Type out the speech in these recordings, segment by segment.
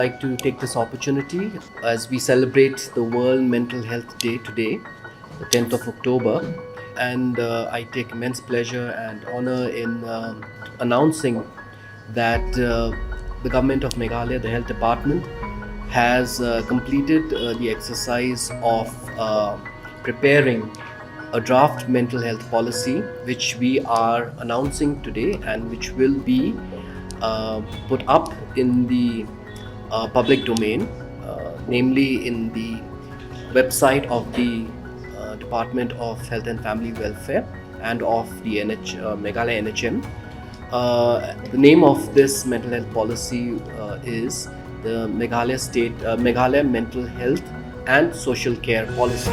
I'd like to take this opportunity as we celebrate the World Mental Health Day today, the 10th of October. And I take immense pleasure and honor in announcing that the government of Meghalaya, the health department, has completed the exercise of preparing a draft mental health policy, which we are announcing today and which will be put up in the public domain, namely in the website of the Department of Health and Family Welfare and of the Meghalaya NHM. The name of this mental health policy is the Meghalaya Mental Health and Social Care Policy.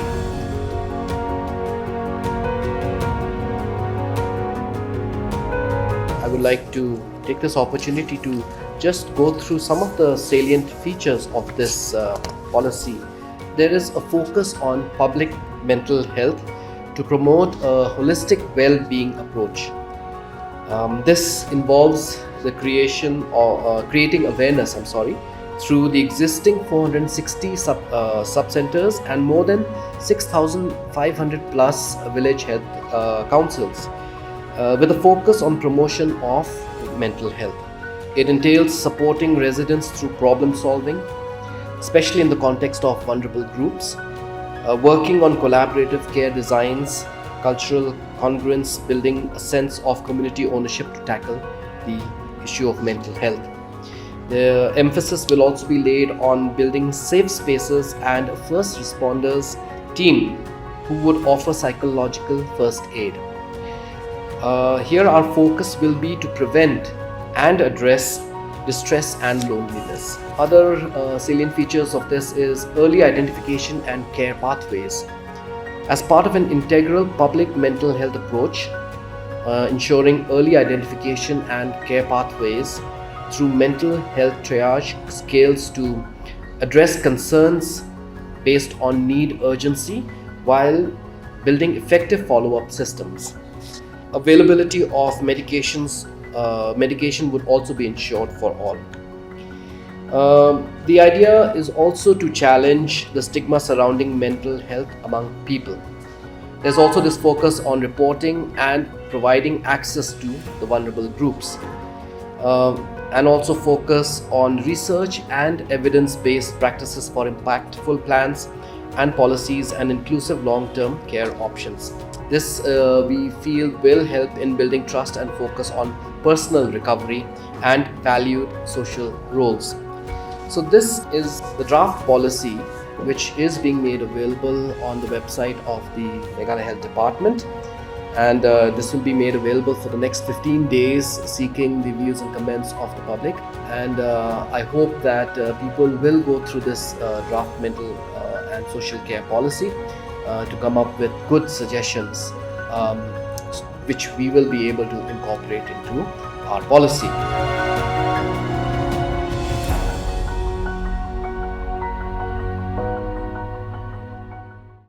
I would like to take this opportunity to just go through some of the salient features of this policy. There is a focus on public mental health to promote a holistic well-being approach. This involves the creating awareness, through the existing 460 sub-centers and more than 6,500 plus village health councils, with a focus on promotion of mental health. It entails supporting residents through problem solving, especially in the context of vulnerable groups, working on collaborative care designs, cultural congruence, building a sense of community ownership to tackle the issue of mental health. The emphasis will also be laid on building safe spaces and a first responders team who would offer psychological first aid. Here our focus will be to prevent and address distress and loneliness. Other salient features of this is early identification and care pathways. As part of an integral public mental health approach, ensuring early identification and care pathways through mental health triage scales to address concerns based on need urgency while building effective follow-up systems. Availability of medication would also be ensured for all. The idea is also to challenge the stigma surrounding mental health among people. There's also this focus on reporting and providing access to the vulnerable groups, and also focus on research and evidence-based practices for impactful plans and policies and inclusive long-term care options. This we feel will help in building trust and focus on personal recovery and valued social roles. So this is the draft policy which is being made available on the website of the Meghalaya Health Department, and this will be made available for the next 15 days, seeking the views and comments of the public. And I hope that people will go through this draft mental and social care policy to come up with good suggestions, which we will be able to incorporate into our policy.